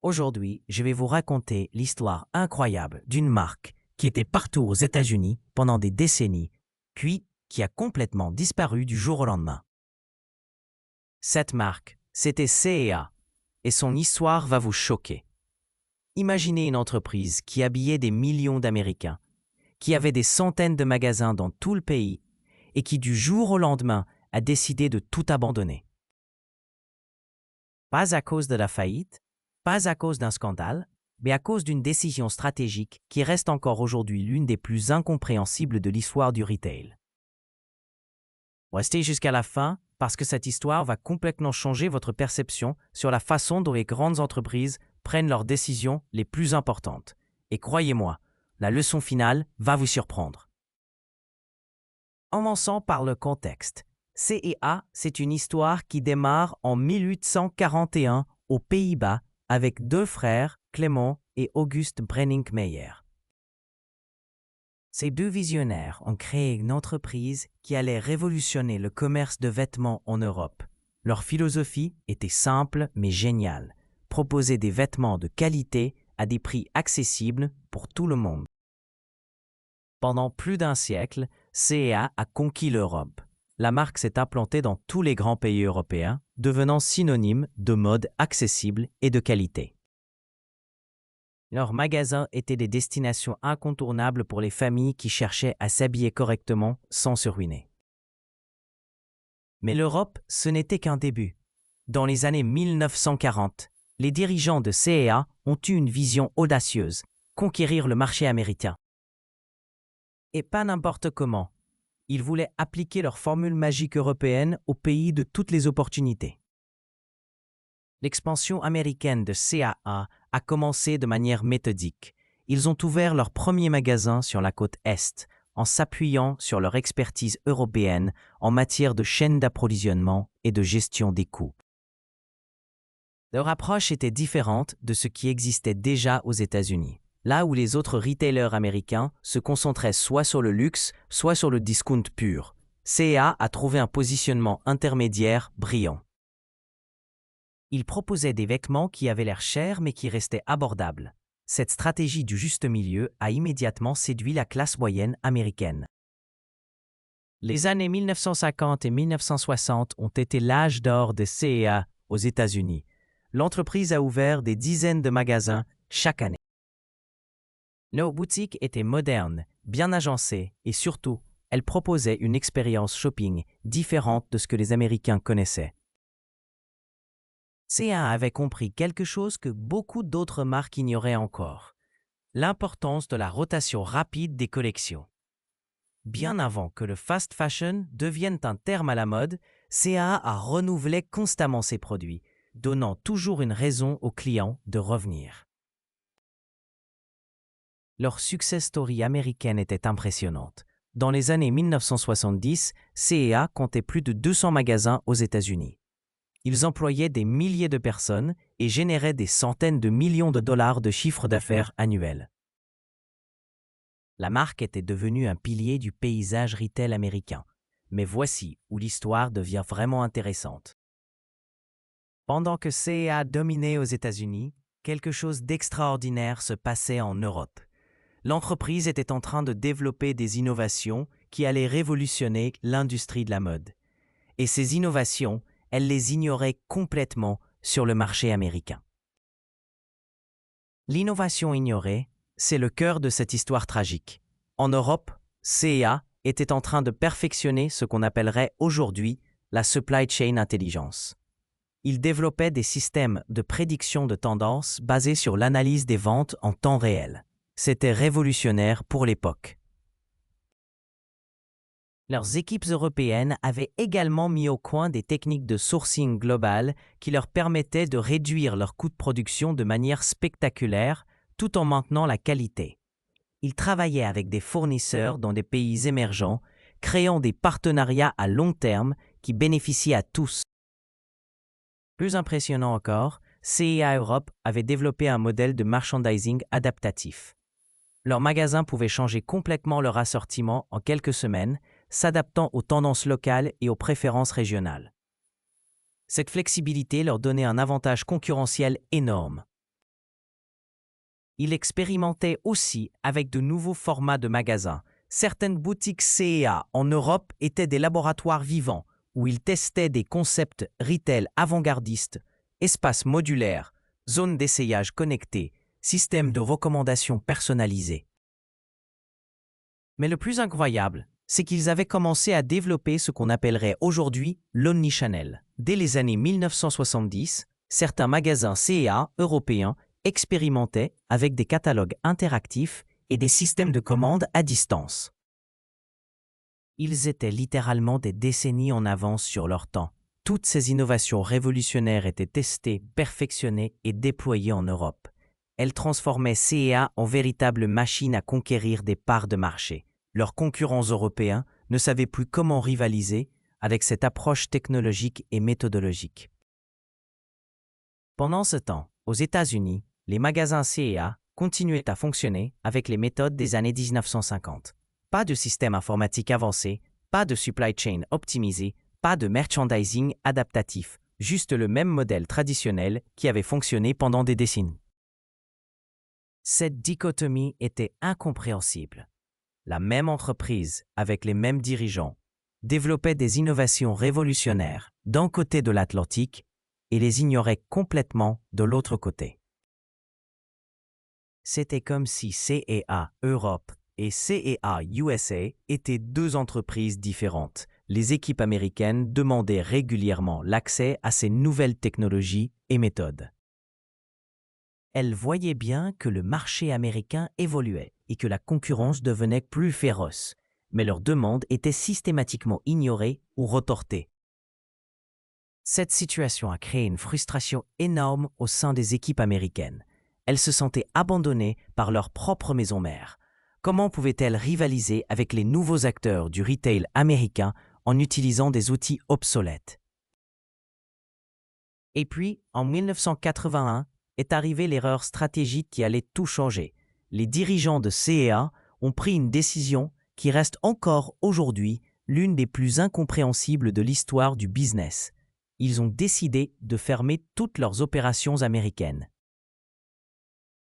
Aujourd'hui, je vais vous raconter l'histoire incroyable d'une marque qui était partout aux États-Unis pendant des décennies, puis qui a complètement disparu du jour au lendemain. Cette marque, c'était C&A, et son histoire va vous choquer. Imaginez une entreprise qui habillait des millions d'Américains, qui avait des centaines de magasins dans tout le pays et qui du jour au lendemain a décidé de tout abandonner. Pas à cause de la faillite, pas à cause d'un scandale, mais à cause d'une décision stratégique qui reste encore aujourd'hui l'une des plus incompréhensibles de l'histoire du retail. Restez jusqu'à la fin parce que cette histoire va complètement changer votre perception sur la façon dont les grandes entreprises prennent leurs décisions les plus importantes. Et croyez-moi, la leçon finale va vous surprendre. Commençons par le contexte. C&A, c'est une histoire qui démarre en 1841 aux Pays-Bas avec deux frères, Clément et Auguste Brenninkmeijer. Ces deux visionnaires ont créé une entreprise qui allait révolutionner le commerce de vêtements en Europe. Leur philosophie était simple mais géniale, proposer des vêtements de qualité à des prix accessibles pour tout le monde. Pendant plus d'un siècle, C&A a conquis l'Europe. La marque s'est implantée dans tous les grands pays européens, devenant synonyme de mode accessible et de qualité. Leurs magasins étaient des destinations incontournables pour les familles qui cherchaient à s'habiller correctement sans se ruiner. Mais l'Europe, ce n'était qu'un début. Dans les années 1940, les dirigeants de C&A ont eu une vision audacieuse, conquérir le marché américain. Et pas n'importe comment. Ils voulaient appliquer leur formule magique européenne au pays de toutes les opportunités. L'expansion américaine de C&A a commencé de manière méthodique. Ils ont ouvert leur premier magasin sur la côte Est, en s'appuyant sur leur expertise européenne en matière de chaîne d'approvisionnement et de gestion des coûts. Leur approche était différente de ce qui existait déjà aux États-Unis, là où les autres retailers américains se concentraient soit sur le luxe, soit sur le discount pur. C&A a trouvé un positionnement intermédiaire brillant. Ils proposaient des vêtements qui avaient l'air chers mais qui restaient abordables. Cette stratégie du juste milieu a immédiatement séduit la classe moyenne américaine. Les années 1950 et 1960 ont été l'âge d'or de C&A aux États-Unis. L'entreprise a ouvert des dizaines de magasins chaque année. Nos boutiques étaient modernes, bien agencées et surtout, elles proposaient une expérience shopping différente de ce que les Américains connaissaient. C&A avait compris quelque chose que beaucoup d'autres marques ignoraient encore, l'importance de la rotation rapide des collections. Bien avant que le fast fashion devienne un terme à la mode, C&A a renouvelé constamment ses produits, donnant toujours une raison aux clients de revenir. Leur success story américaine était impressionnante. Dans les années 1970, C&A comptait plus de 200 magasins aux États-Unis. Ils employaient des milliers de personnes et généraient des centaines de millions de dollars de chiffre d'affaires annuel. La marque était devenue un pilier du paysage retail américain. Mais voici où l'histoire devient vraiment intéressante. Pendant que C&A dominait aux États-Unis, quelque chose d'extraordinaire se passait en Europe. L'entreprise était en train de développer des innovations qui allaient révolutionner l'industrie de la mode. Et ces innovations, elle les ignorait complètement sur le marché américain. L'innovation ignorée, c'est le cœur de cette histoire tragique. En Europe, C&A était en train de perfectionner ce qu'on appellerait aujourd'hui la supply chain intelligence. Il développait des systèmes de prédiction de tendance basés sur l'analyse des ventes en temps réel. C'était révolutionnaire pour l'époque. Leurs équipes européennes avaient également mis au point des techniques de sourcing global qui leur permettaient de réduire leurs coûts de production de manière spectaculaire tout en maintenant la qualité. Ils travaillaient avec des fournisseurs dans des pays émergents, créant des partenariats à long terme qui bénéficiaient à tous. Plus impressionnant encore, C&A Europe avait développé un modèle de merchandising adaptatif. Leurs magasins pouvaient changer complètement leur assortiment en quelques semaines, s'adaptant aux tendances locales et aux préférences régionales. Cette flexibilité leur donnait un avantage concurrentiel énorme. Il expérimentait aussi avec de nouveaux formats de magasins. Certaines boutiques C&A en Europe étaient des laboratoires vivants où il testait des concepts retail avant-gardistes, espaces modulaires, zones d'essayage connectées, systèmes de recommandation personnalisés. Mais le plus incroyable, c'est qu'ils avaient commencé à développer ce qu'on appellerait aujourd'hui l'omnichannel. Dès les années 1970, certains magasins C&A européens expérimentaient avec des catalogues interactifs et des systèmes de commande à distance. Ils étaient littéralement des décennies en avance sur leur temps. Toutes ces innovations révolutionnaires étaient testées, perfectionnées et déployées en Europe. Elles transformaient C&A en véritable machine à conquérir des parts de marché. Leurs concurrents européens ne savaient plus comment rivaliser avec cette approche technologique et méthodologique. Pendant ce temps, aux États-Unis, les magasins C&A continuaient à fonctionner avec les méthodes des années 1950. Pas de système informatique avancé, pas de supply chain optimisé, pas de merchandising adaptatif, juste le même modèle traditionnel qui avait fonctionné pendant des décennies. Cette dichotomie était incompréhensible. La même entreprise, avec les mêmes dirigeants, développait des innovations révolutionnaires d'un côté de l'Atlantique et les ignorait complètement de l'autre côté. C'était comme si C&A Europe et C&A USA étaient deux entreprises différentes. Les équipes américaines demandaient régulièrement l'accès à ces nouvelles technologies et méthodes. Elles voyaient bien que le marché américain évoluait et que la concurrence devenait plus féroce, mais leurs demandes étaient systématiquement ignorées ou retortées. Cette situation a créé une frustration énorme au sein des équipes américaines. Elles se sentaient abandonnées par leur propre maison mère. Comment pouvaient-elles rivaliser avec les nouveaux acteurs du retail américain en utilisant des outils obsolètes? Et puis, en 1981, est arrivée l'erreur stratégique qui allait tout changer. Les dirigeants de C&A ont pris une décision qui reste encore aujourd'hui l'une des plus incompréhensibles de l'histoire du business. Ils ont décidé de fermer toutes leurs opérations américaines.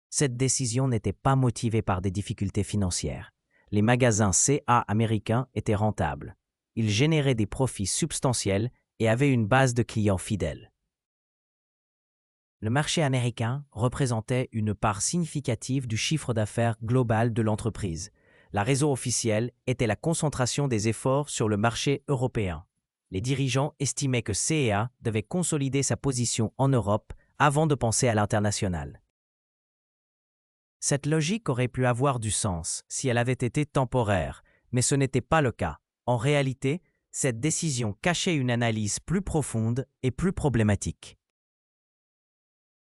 Cette décision n'était pas motivée par des difficultés financières. Les magasins C&A américains étaient rentables. Ils généraient des profits substantiels et avaient une base de clients fidèles. Le marché américain représentait une part significative du chiffre d'affaires global de l'entreprise. La raison officielle était la concentration des efforts sur le marché européen. Les dirigeants estimaient que C&A devait consolider sa position en Europe avant de penser à l'international. Cette logique aurait pu avoir du sens si elle avait été temporaire, mais ce n'était pas le cas. En réalité, cette décision cachait une analyse plus profonde et plus problématique.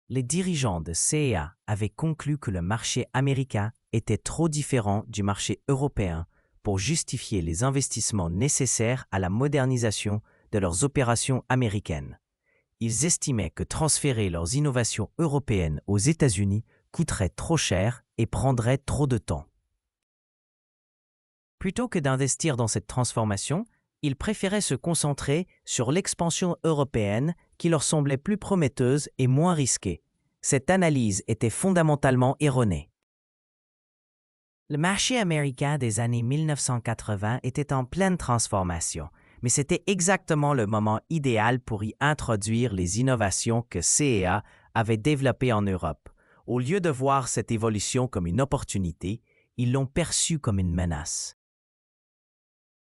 Les dirigeants de C&A avaient conclu que le marché américain était trop différent du marché européen pour justifier les investissements nécessaires à la modernisation de leurs opérations américaines. Ils estimaient que transférer leurs innovations européennes aux États-Unis coûterait trop cher et prendrait trop de temps. Plutôt que d'investir dans cette transformation, ils préféraient se concentrer sur l'expansion européenne qui leur semblait plus prometteuse et moins risquée. Cette analyse était fondamentalement erronée. Le marché américain des années 1980 était en pleine transformation, mais c'était exactement le moment idéal pour y introduire les innovations que C&A avait développées en Europe. Au lieu de voir cette évolution comme une opportunité, ils l'ont perçue comme une menace.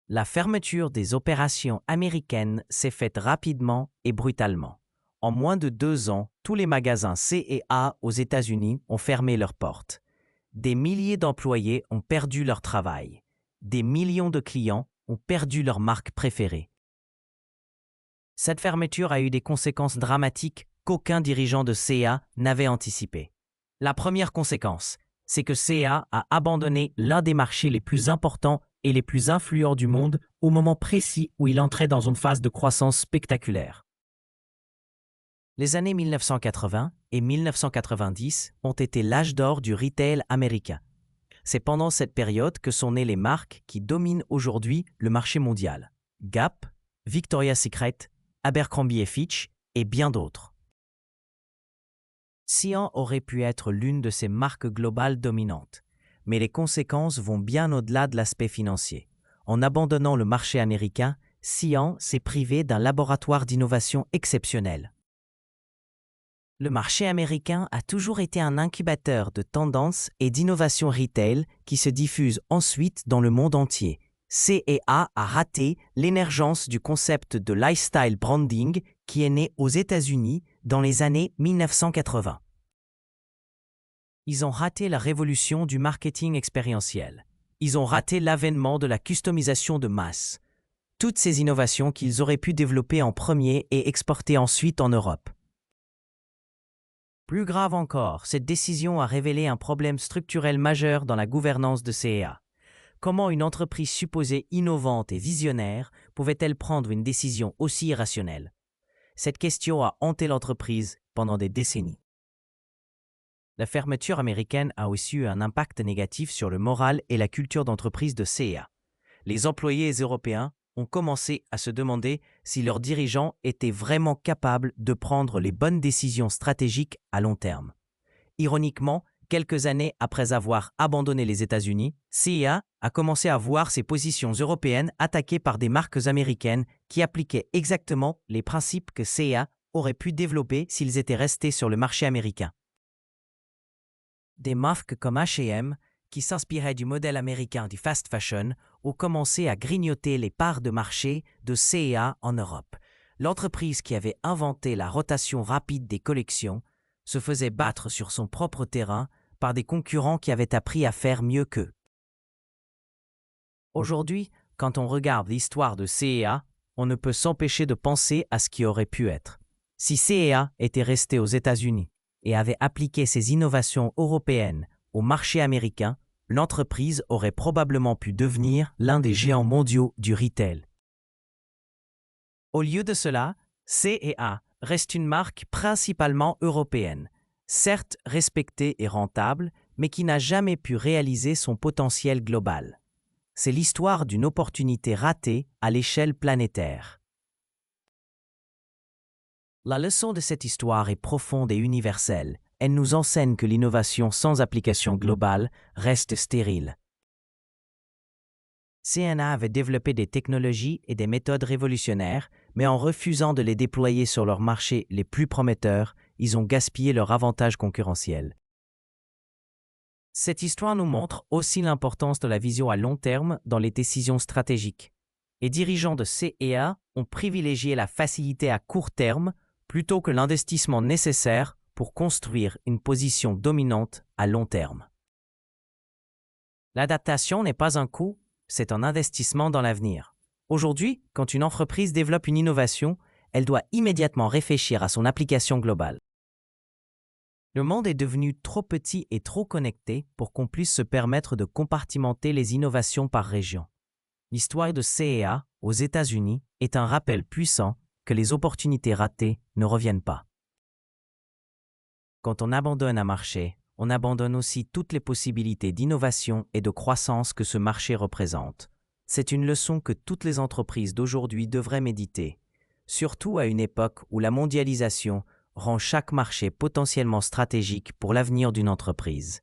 La fermeture des opérations américaines s'est faite rapidement et brutalement. En moins de 2 ans, tous les magasins C&A aux États-Unis ont fermé leurs portes. Des milliers d'employés ont perdu leur travail. Des millions de clients ont perdu leur marque préférée. Cette fermeture a eu des conséquences dramatiques qu'aucun dirigeant de C&A n'avait anticipées. La première conséquence, c'est que C&A a abandonné l'un des marchés les plus importants et les plus influents du monde au moment précis où il entrait dans une phase de croissance spectaculaire. Les années 1980 et 1990 ont été l'âge d'or du retail américain. C'est pendant cette période que sont nées les marques qui dominent aujourd'hui le marché mondial. Gap, Victoria's Secret, Abercrombie & Fitch et bien d'autres. Xi'an aurait pu être l'une de ces marques globales dominantes, mais les conséquences vont bien au-delà de l'aspect financier. En abandonnant le marché américain, Xi'an s'est privé d'un laboratoire d'innovation exceptionnel. Le marché américain a toujours été un incubateur de tendances et d'innovation retail qui se diffusent ensuite dans le monde entier. C&A a raté l'émergence du concept de lifestyle branding qui est né aux États-Unis dans les années 1980. Ils ont raté la révolution du marketing expérientiel. Ils ont raté l'avènement de la customisation de masse. Toutes ces innovations qu'ils auraient pu développer en premier et exporter ensuite en Europe. Plus grave encore, cette décision a révélé un problème structurel majeur dans la gouvernance de C&A. Comment une entreprise supposée innovante et visionnaire pouvait-elle prendre une décision aussi irrationnelle? Cette question a hanté l'entreprise pendant des décennies. La fermeture américaine a aussi eu un impact négatif sur le moral et la culture d'entreprise de C&A. Les employés européens ont commencé à se demander si leurs dirigeants étaient vraiment capables de prendre les bonnes décisions stratégiques à long terme. Ironiquement, quelques années après avoir abandonné les États-Unis, C&A a commencé à voir ses positions européennes attaquées par des marques américaines qui appliquaient exactement les principes que C&A aurait pu développer s'ils étaient restés sur le marché américain. Des marques comme H&M, qui s'inspiraient du modèle américain du fast fashion, ont commencé à grignoter les parts de marché de C&A en Europe. L'entreprise qui avait inventé la rotation rapide des collections se faisait battre sur son propre terrain par des concurrents qui avaient appris à faire mieux qu'eux. Aujourd'hui, quand on regarde l'histoire de C&A, on ne peut s'empêcher de penser à ce qui aurait pu être. Si C&A était resté aux États-Unis et avait appliqué ses innovations européennes au marché américain, l'entreprise aurait probablement pu devenir l'un des géants mondiaux du retail. Au lieu de cela, C&A reste une marque principalement européenne, certes respectée et rentable, mais qui n'a jamais pu réaliser son potentiel global. C'est l'histoire d'une opportunité ratée à l'échelle planétaire. La leçon de cette histoire est profonde et universelle. Elle nous enseigne que l'innovation sans application globale reste stérile. C&A avait développé des technologies et des méthodes révolutionnaires, mais en refusant de les déployer sur leurs marchés les plus prometteurs, ils ont gaspillé leur avantage concurrentiel. Cette histoire nous montre aussi l'importance de la vision à long terme dans les décisions stratégiques. Les dirigeants de C&A ont privilégié la facilité à court terme plutôt que l'investissement nécessaire pour construire une position dominante à long terme. L'adaptation n'est pas un coût, c'est un investissement dans l'avenir. Aujourd'hui, quand une entreprise développe une innovation, elle doit immédiatement réfléchir à son application globale. Le monde est devenu trop petit et trop connecté pour qu'on puisse se permettre de compartimenter les innovations par région. L'histoire de C&A aux États-Unis est un rappel puissant que les opportunités ratées ne reviennent pas. Quand on abandonne un marché, on abandonne aussi toutes les possibilités d'innovation et de croissance que ce marché représente. C'est une leçon que toutes les entreprises d'aujourd'hui devraient méditer, surtout à une époque où la mondialisation rend chaque marché potentiellement stratégique pour l'avenir d'une entreprise.